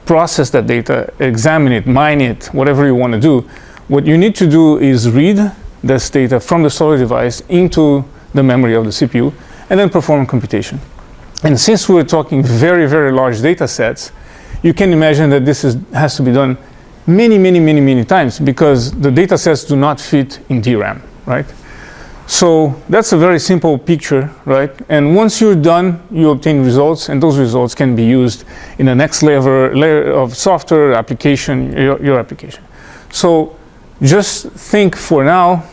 process that data, examine it, mine it, whatever you want to do, what you need to do is read this data from the storage device into the memory of the CPU, and then perform computation. And since we're talking very, very large data sets, you can imagine that this has to be done many times, because the data sets do not fit in DRAM, right? So that's a very simple picture, right? And once you're done, you obtain results, and those results can be used in the next layer of software application, your application. So just think for now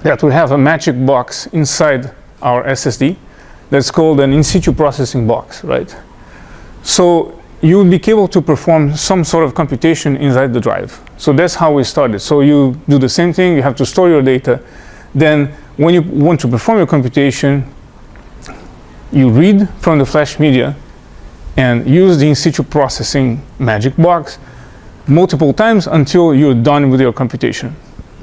that we have a magic box inside our SSD that's called an in-situ processing box, right? So you will be able to perform some sort of computation inside the drive. So that's how we started. So you do the same thing, you have to store your data. Then when you want to perform your computation, you read from the flash media and use the in-situ processing magic box multiple times until you're done with your computation.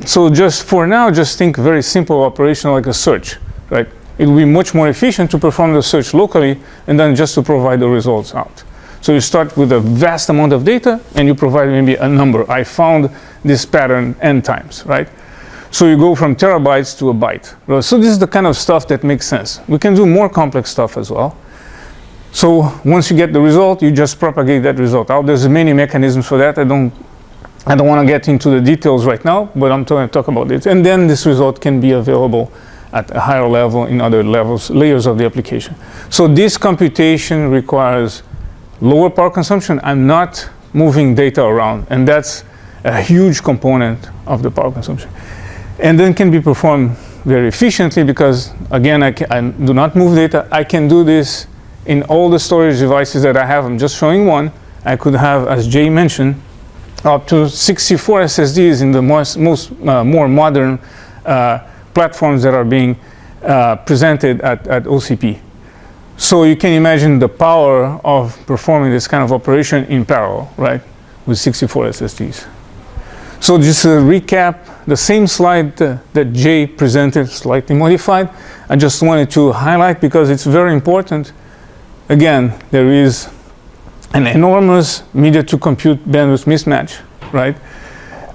So just for now, just think very simple operation like a search, right? It will be much more efficient to perform the search locally and then just to provide the results out. So you start with a vast amount of data and you provide maybe a number. I found this pattern n times, right? So you go from terabytes to a byte. So this is the kind of stuff that makes sense. We can do more complex stuff as well. So once you get the result, you just propagate that result out. There's many mechanisms for that. I don't want to get into the details right now, but I'm going to talk about it. And then this result can be available at a higher level in other layers of the application. So this computation requires lower power consumption. I'm not moving data around, and that's a huge component of the power consumption. And then can be performed very efficiently because, again, I do not move data. I can do this in all the storage devices that I have. I'm just showing one. I could have, as Jay mentioned, up to 64 SSDs in the more modern platforms that are being presented at OCP. So you can imagine the power of performing this kind of operation in parallel, right, with 64 SSDs. So just to recap, the same slide that Jay presented, slightly modified, I just wanted to highlight because it's very important. Again, there is an enormous media to compute bandwidth mismatch, right?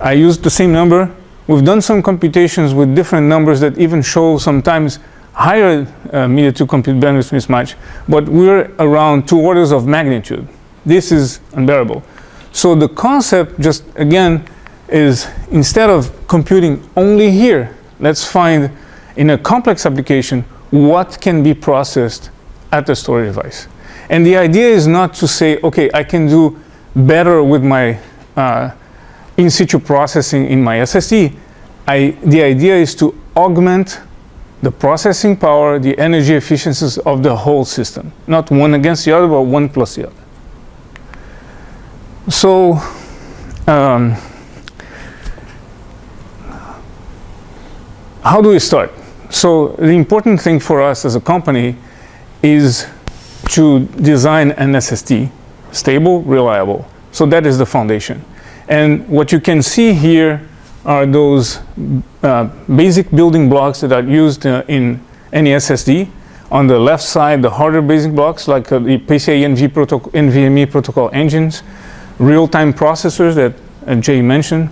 I used the same number. We've done some computations with different numbers that even show sometimes higher media to compute bandwidth mismatch, but we're around 2 orders of magnitude. This is unbearable. So the concept, just again, is instead of computing only here, let's find in a complex application what can be processed at the storage device. And the idea is not to say, okay, I can do better with my in-situ processing in my SSD. The idea is to augment the processing power, the energy efficiencies of the whole system. Not one against the other, but one plus the other. So, how do we start? So the important thing for us as a company is to design an SSD, stable, reliable. So that is the foundation. And what you can see here are those basic building blocks that are used in any SSD. On the left side, the harder basic blocks like the PCIe NVMe protocol engines, real-time processors that Jay mentioned,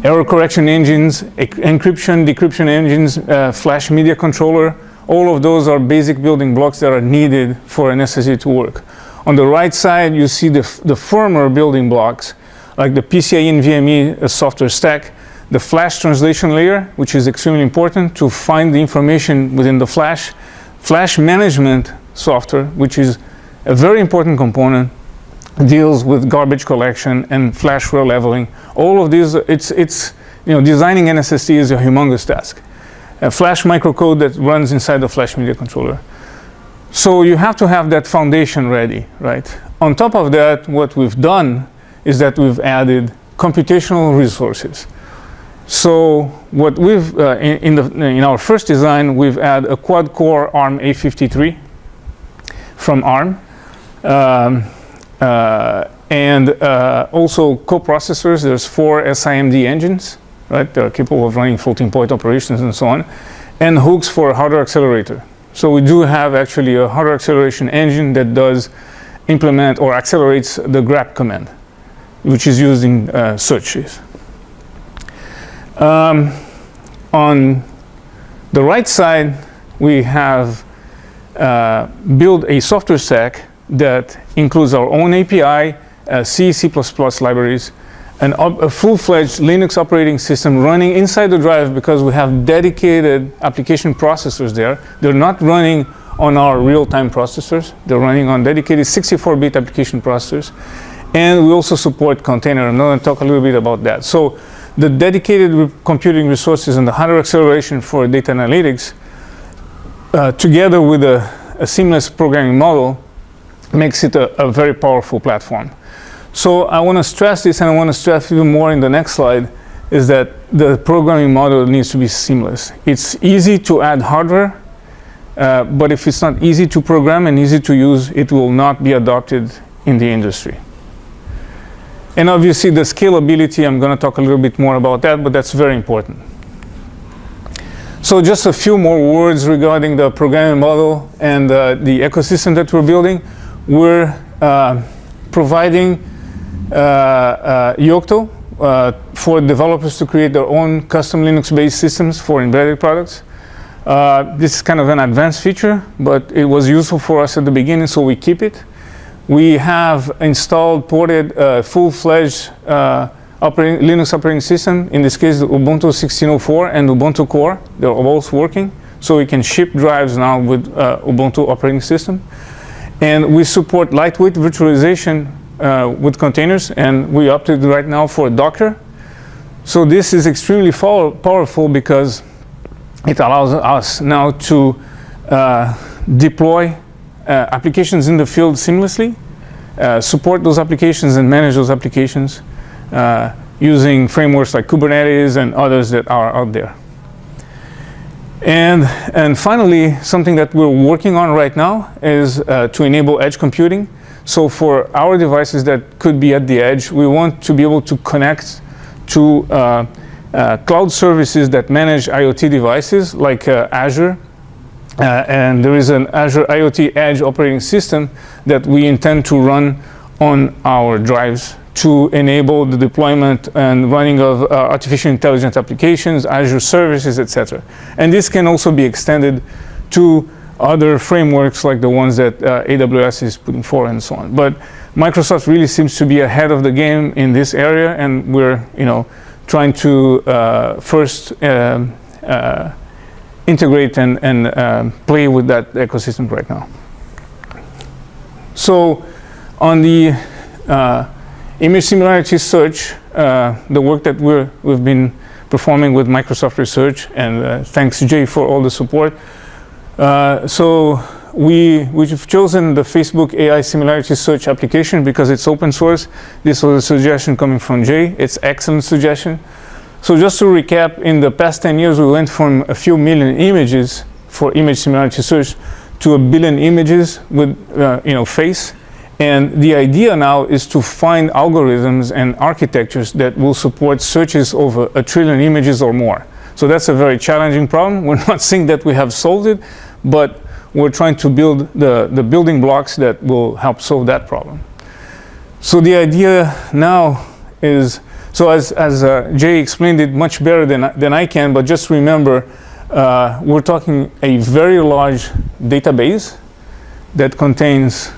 error correction engines, encryption, decryption engines, flash media controller. All of those are basic building blocks that are needed for an SSD to work. On the right side, you see the firmer building blocks, like the PCIe NVMe software stack, the flash translation layer, which is extremely important to find the information within the flash management software, which is a very important component, deals with garbage collection and flash row leveling. All of these, designing an SSD is a humongous task. A flash microcode that runs inside the flash media controller. So you have to have that foundation ready, right? On top of that, what we've done is that we've added computational resources. So what we've, in our first design, we've added a quad-core ARM A53 from ARM. And also coprocessors. There's 4 SIMD engines, right? They're capable of running floating-point operations and so on. And hooks for hardware accelerator. So we do have actually a hardware acceleration engine that does implement or accelerates the grep command, which is used in searches. On the right side, we have built a software stack that includes our own API, C, C++ libraries, and a full-fledged Linux operating system running inside the drive because we have dedicated application processors there. They're not running on our real-time processors. They're running on dedicated 64-bit application processors. And we also support container. I'm going to talk a little bit about that. So the dedicated computing resources and the hardware acceleration for data analytics, together with a seamless programming model, makes it a very powerful platform. So I want to stress this, and I want to stress even more in the next slide, is that the programming model needs to be seamless. It's easy to add hardware, but if it's not easy to program and easy to use, it will not be adopted in the industry. And obviously the scalability, I'm going to talk a little bit more about that, but that's very important. So just a few more words regarding the programming model and the ecosystem that we're building. We're providing Yocto for developers to create their own custom Linux-based systems for embedded products. This is kind of an advanced feature, but it was useful for us at the beginning, so we keep it. We have installed, ported a full-fledged Linux operating system, in this case the Ubuntu 16.04 and Ubuntu Core. They're both working, so we can ship drives now with Ubuntu operating system. And we support lightweight virtualization with containers, and we opted right now for Docker. So this is extremely powerful because it allows us now to deploy applications in the field seamlessly support those applications and manage those applications using frameworks like Kubernetes and others that are out there. And finally, something that we're working on right now is to enable edge computing. So for our devices that could be at the edge, we want to be able to connect to cloud services that manage IoT devices like Azure. And there is an Azure IoT Edge operating system that we intend to run on our drives to enable the deployment and running of artificial intelligence applications, Azure services, etc. And this can also be extended to other frameworks like the ones that AWS is putting forward and so on. But Microsoft really seems to be ahead of the game in this area, and we're trying to first integrate and play with that ecosystem right now. So on the image similarity search, the work that we've been performing with Microsoft Research, and thanks Jay for all the support. So we've chosen the Facebook AI similarity search application because it's open source. This was a suggestion coming from Jay. It's an excellent suggestion. So just to recap, in the past 10 years, we went from a few million images for image similarity search to 1 billion images with face. And the idea now is to find algorithms and architectures that will support searches over 1 trillion images or more. So that's a very challenging problem. We're not saying that we have solved it, but we're trying to build the building blocks that will help solve that problem. So the idea now is, so as Jay explained it much better than I can, but just remember, we're talking a very large database that contains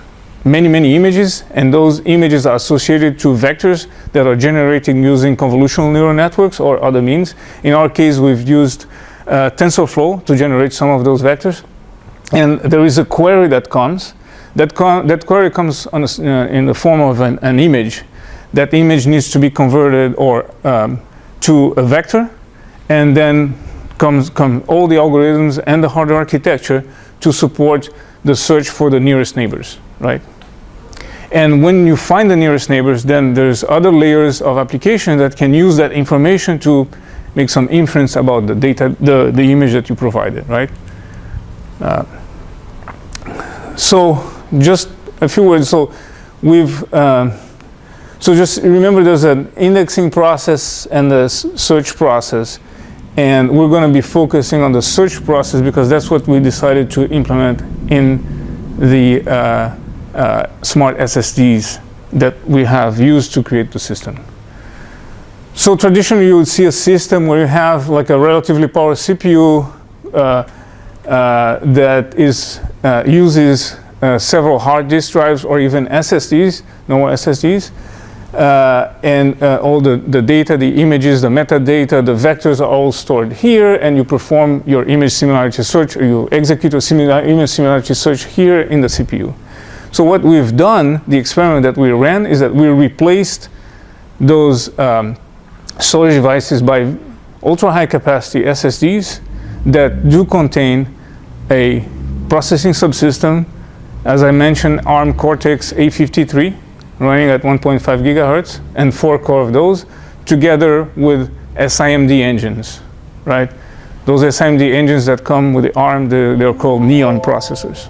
many, many images, and those images are associated to vectors that are generated using convolutional neural networks or other means. In our case, we've used TensorFlow to generate some of those vectors. And there is a query that comes. That query comes on in the form of an image. That image needs to be converted to a vector, and then come all the algorithms and the hardware architecture to support the search for the nearest neighbors, right? And when you find the nearest neighbors, then there's other layers of application that can use that information to make some inference about the data, the image that you provided, right? So just a few words. So so just remember there's an indexing process and the search process, and we're going to be focusing on the search process because that's what we decided to implement in the smart SSDs that we have used to create the system. So traditionally you would see a system where you have like a relatively powerful CPU that uses several hard disk drives or even SSDs, normal SSDs, and all the data, the images, the metadata, the vectors are all stored here, and you perform your image similarity search, or you execute a image similarity search here in the CPU. So what we've done, the experiment that we ran, is that we replaced those storage devices by ultra-high capacity SSDs that do contain a processing subsystem, as I mentioned, ARM Cortex A53, running at 1.5 gigahertz, and 4 core of those, together with SIMD engines, right? Those SIMD engines that come with the ARM, they're called Neon processors.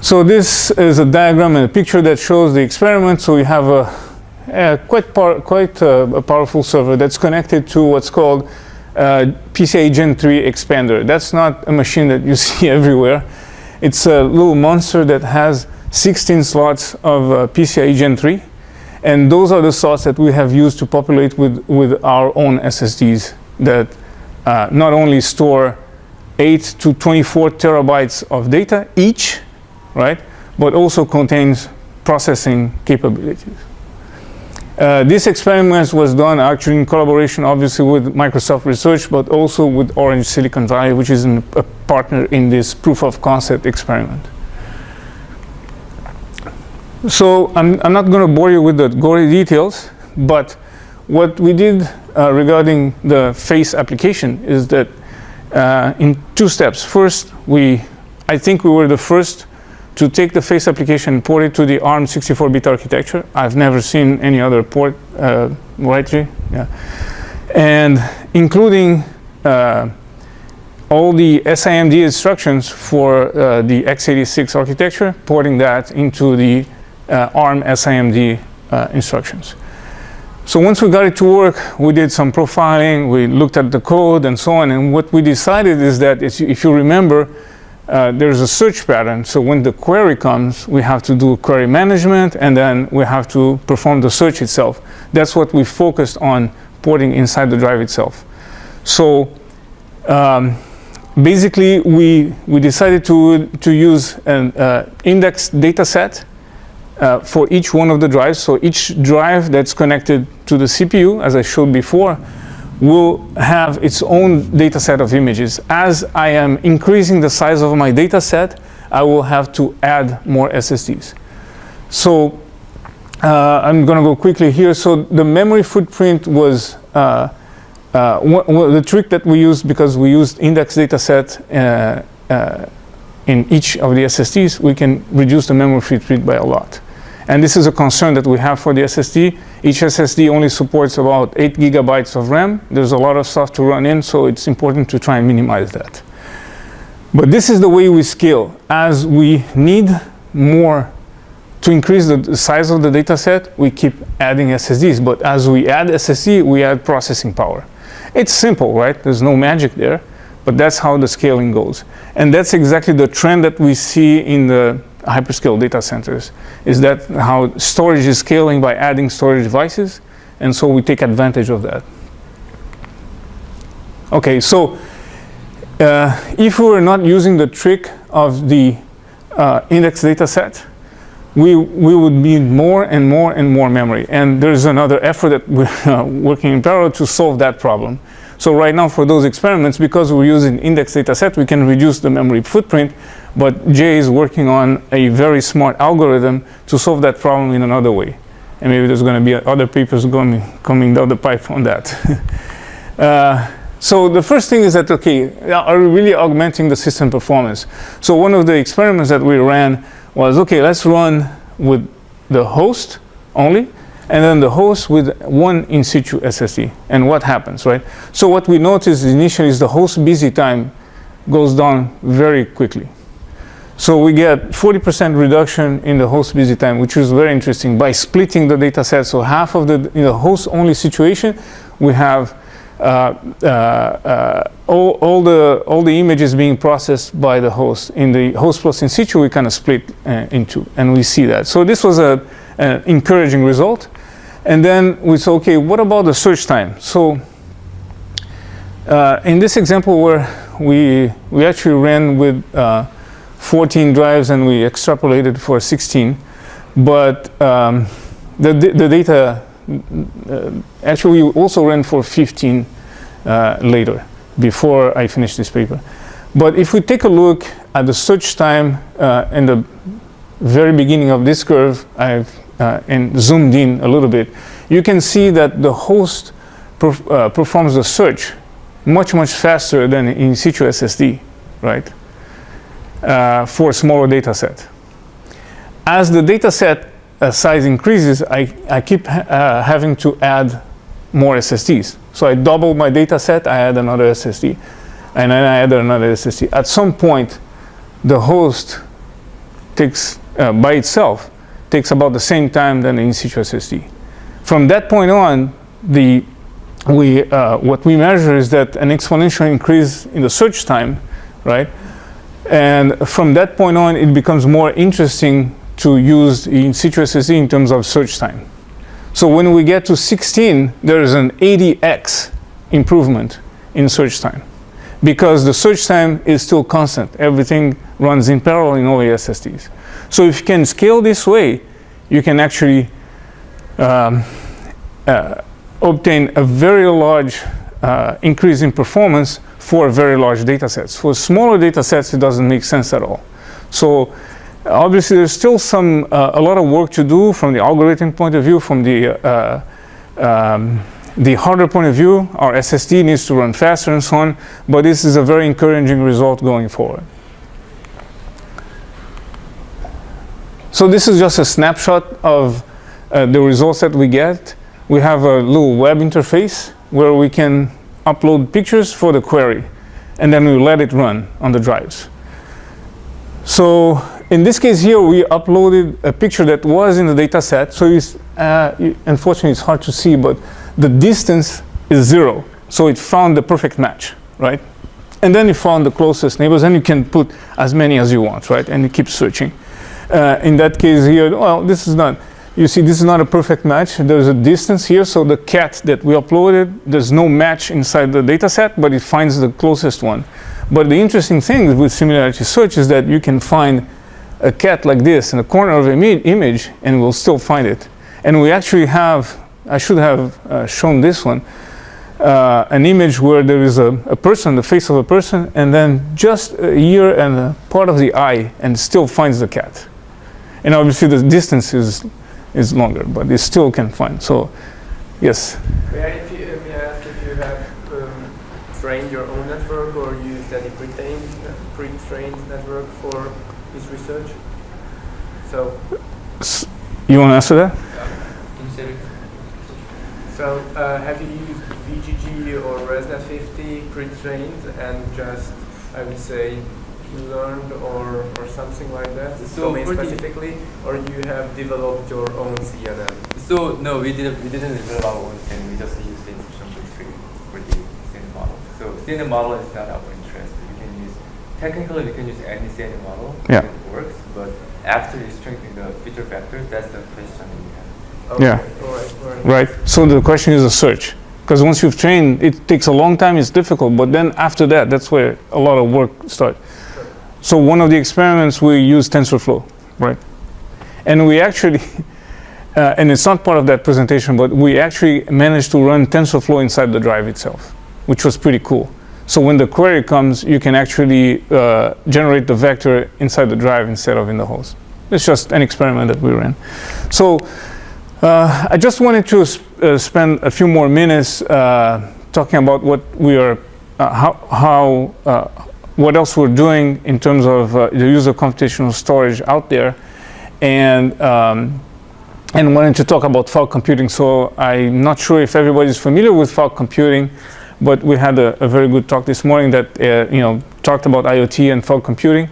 So this is a diagram and a picture that shows the experiment. So we have a quite a powerful server that's connected to what's called PCIe Gen 3 expander. That's not a machine that you see everywhere. It's a little monster that has 16 slots of PCIe Gen 3, and those are the slots that we have used to populate with our own SSDs that not only store 8 to 24 terabytes of data each, right, but also contains processing capabilities. This experiment was done actually in collaboration, obviously, with Microsoft Research, but also with Orange Silicon Valley, which is a partner in this proof of concept experiment. So I'm not going to bore you with the gory details, but what we did regarding the face application is that in 2 steps. First, I think we were the first to take the face application and port it to the ARM 64-bit architecture. I've never seen any other port, right, Jay? Yeah. And including all the SIMD instructions for the x86 architecture, porting that into the ARM SIMD instructions. So once we got it to work, we did some profiling, we looked at the code and so on, and what we decided is that if you remember, there's a search pattern. So when the query comes, we have to do query management, and then we have to perform the search itself. That's what we focused on porting inside the drive itself. So basically, we decided to use an indexed data set for each one of the drives. So each drive that's connected to the CPU, as I showed before, will have its own data set of images. As I am increasing the size of my data set, I will have to add more SSDs. So I'm going to go quickly here. So the memory footprint was the trick that we used, because we used index data set in each of the SSDs, we can reduce the memory footprint by a lot. And this is a concern that we have for the SSD. Each SSD only supports about 8 gigabytes of RAM. There's a lot of stuff to run in, so it's important to try and minimize that. But this is the way we scale. As we need more to increase the size of the data set, we keep adding SSDs. But as we add SSD, we add processing power. It's simple, right? There's no magic there, but that's how the scaling goes. And that's exactly the trend that we see in the hyperscale data centers, is that how storage is scaling by adding storage devices, and so we take advantage of that. Okay, so if we were not using the trick of the index data set, we would need more and more and more memory. And there's another effort that we're working in parallel to solve that problem. So right now for those experiments, because we're using index data set, we can reduce the memory footprint, but Jay is working on a very smart algorithm to solve that problem in another way. And maybe there's going to be other papers coming down the pipe on that. So the first thing is that, okay, are we really augmenting the system performance? So one of the experiments that we ran was, okay, let's run with the host only, and then the host with one in-situ SSD. And what happens, right? So what we noticed initially is the host busy time goes down very quickly. So we get 40% reduction in the host busy time, which is very interesting, by splitting the data set. So half of the, in the host-only situation, we have all the images being processed by the host. In the host plus in situ, we kind of split into, and we see that. So this was an encouraging result. And then we said, okay, what about the search time? So in this example where we actually ran with 14 drives and we extrapolated for 16, but the data, actually we also ran for 15 later, before I finished this paper. But if we take a look at the search time in the very beginning of this curve, I've and zoomed in a little bit, you can see that the host performs the search much faster than in situ SSD, right? For a smaller data set. As the data set size increases, I keep having to add more SSDs. So I double my data set, I add another SSD, and then I add another SSD. At some point, the host takes, by itself, takes about the same time than the in-situ SSD. From that point on, what we measure is that an exponential increase in the search time, right? And from that point on, it becomes more interesting to use in-situ SSD in terms of search time. So when we get to 16, there is an 80x improvement in search time, because the search time is still constant. Everything runs in parallel in all the SSDs. So if you can scale this way, you can actually obtain a very large increase in performance for very large data sets. For smaller data sets, it doesn't make sense at all. So obviously, there's still a lot of work to do from the algorithm point of view, from the hardware point of view. Our SSD needs to run faster and so on, but this is a very encouraging result going forward. So this is just a snapshot of the results that we get. We have a little web interface where we can upload pictures for the query, and then we let it run on the drives. So in this case here, we uploaded a picture that was in the data set. So unfortunately, it's hard to see, but the distance is 0. So it found the perfect match, right? And then it found the closest neighbors, and you can put as many as you want, right? And you keep searching. In that case here, well, this is not, you see, this is not a perfect match. There's a distance here, so the cat that we uploaded, there's no match inside the data set, but it finds the closest one. But the interesting thing with similarity search is that you can find a cat like this in the corner of an image, and we'll still find it. And we actually have, I should have shown this one, an image where there is a person, the face of a person, and then just a ear and a part of the eye, and still finds the cat. And obviously the distance is longer, but it still can find. So, yes? May I ask if you have trained your own network or used any pre-trained network for this research? So, you want to answer that? So, have you used VGG or ResNet50 pre-trained and just, I would say, learned or something like that? So domain specifically, or you have developed your own CNN? So no, we didn't develop our own CNN. We just used the instruction tree for the CNN model. So CNN model is not our interest. We can use technically we can use any CNN model. Yeah. It works, but after you strengthen the feature factors, that's the question we have. Okay. Yeah. All right. Right. So the question is a search. Because once you've trained, it takes a long time, it's difficult, but then after that, that's where a lot of work starts. So one of the experiments, we use TensorFlow, right? And we actually, and it's not part of that presentation, but we actually managed to run TensorFlow inside the drive itself, which was pretty cool. So when the query comes, you can actually generate the vector inside the drive instead of in the host. It's just an experiment that we ran. So I just wanted to spend a few more minutes talking about what we are, what else we're doing in terms of the use of computational storage out there, and wanted to talk about fog computing. So I'm not sure if everybody's familiar with fog computing, but we had a very good talk this morning that talked about IoT and fog computing.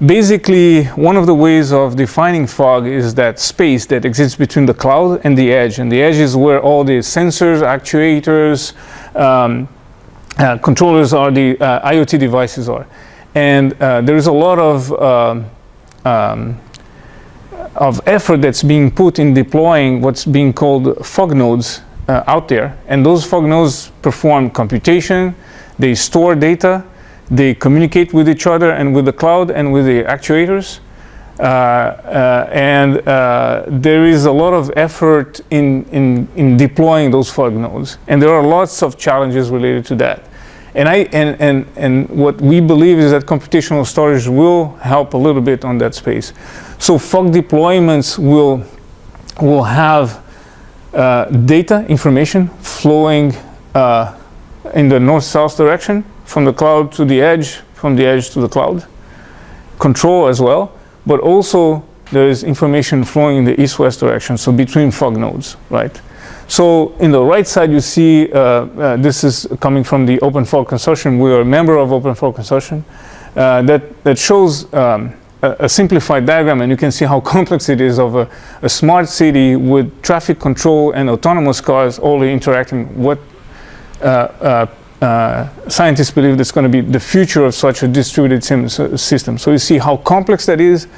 Basically, one of the ways of defining fog is that space that exists between the cloud and the edge. And the edge is where all the sensors, actuators, controllers are, the IoT devices are. And there is a lot of effort that's being put in deploying what's being called fog nodes out there. And those fog nodes perform computation, they store data, they communicate with each other and with the cloud and with the actuators. There is a lot of effort in deploying those fog nodes. And there are lots of challenges related to that. And what we believe is that computational storage will help a little bit on that space. So fog deployments will have data, information flowing in the north-south direction, from the cloud to the edge, from the edge to the cloud. Control as well, but also there is information flowing in the east-west direction, so between fog nodes, right? So in the right side, you see this is coming from the Open Fog Consortium. We are a member of Open Fog Consortium. That shows a simplified diagram, and you can see how complex it is of a smart city with traffic control and autonomous cars all interacting. What scientists believe that's going to be the future of such a distributed system. So you see how complex that is.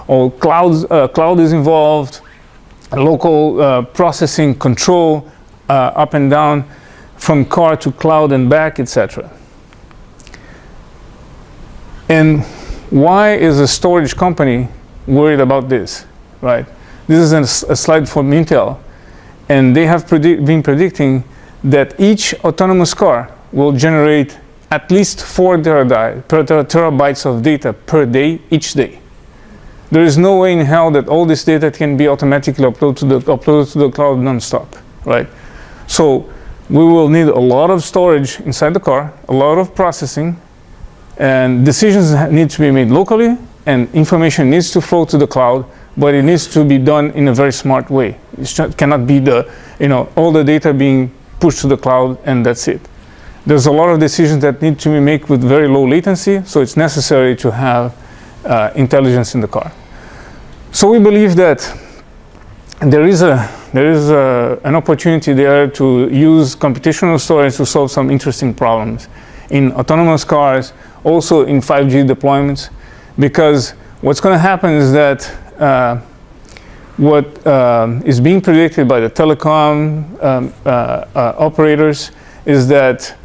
All cloud is involved, local processing, control, up and down, from car to cloud and back, etc. And why is a storage company worried about this, right? This is a slide from Intel, and they have been predicting that each autonomous car will generate at least 4 terabytes of data per day, each day. There is no way in hell that all this data can be automatically uploaded to the cloud non-stop, right? So we will need a lot of storage inside the car, a lot of processing, and decisions need to be made locally and information needs to flow to the cloud, but it needs to be done in a very smart way. It cannot be all the data being pushed to the cloud and that's it. There's a lot of decisions that need to be made with very low latency, so it's necessary to have intelligence in the car. So we believe that there is an opportunity there to use computational storage to solve some interesting problems in autonomous cars, also in 5G deployments, because what's going to happen is that what is being predicted by the telecom operators is that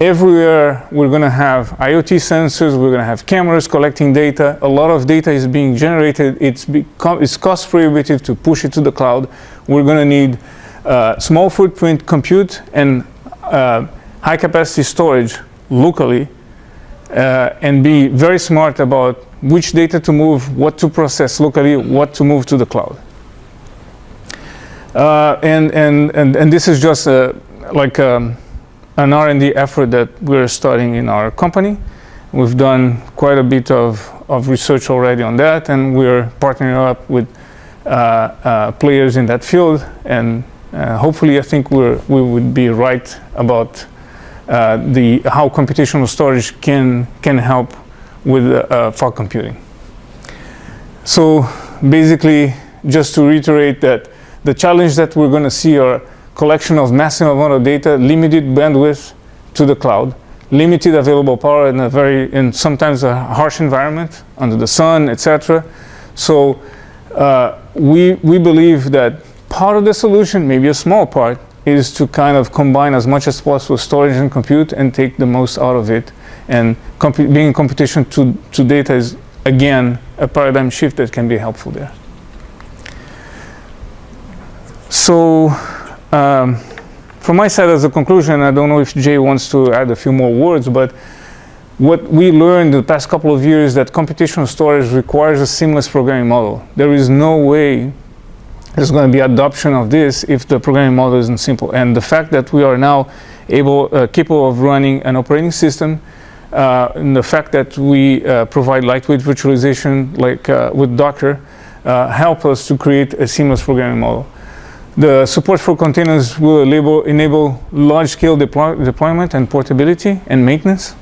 everywhere we're going to have IoT sensors, we're going to have cameras collecting data, a lot of data is being generated, it's cost prohibitive to push it to the cloud. We're going to need small footprint compute and high capacity storage locally, and be very smart about which data to move, what to process locally, what to move to the cloud. And this is just an R&D effort that we're starting in our company. We've done quite a bit of research already on that, and we're partnering up with players in that field, and hopefully I think we would be right about how computational storage can help with fog computing. So basically, just to reiterate that the challenge that we're going to see are collection of massive amount of data, limited bandwidth to the cloud, limited available power in sometimes a harsh environment under the sun, etc. So we believe that part of the solution, maybe a small part, is to kind of combine as much as possible storage and compute and take the most out of it. And being in competition to data is, again, a paradigm shift that can be helpful there. So from my side as a conclusion, I don't know if Jay wants to add a few more words, but what we learned the past couple of years is that computational storage requires a seamless programming model. There is no way there's going to be adoption of this if the programming model isn't simple. And the fact that we are now capable of running an operating system, and the fact that we provide lightweight virtualization like with Docker, help us to create a seamless programming model. The support for containers will enable large-scale deployment and portability and maintenance.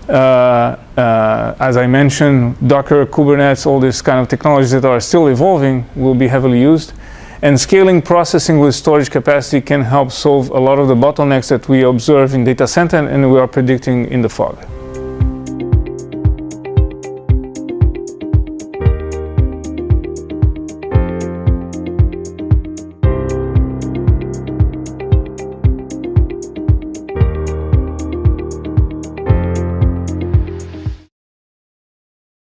As I mentioned, Docker, Kubernetes, all these kind of technologies that are still evolving will be heavily used. And scaling processing with storage capacity can help solve a lot of the bottlenecks that we observe in data center and we are predicting in the fog.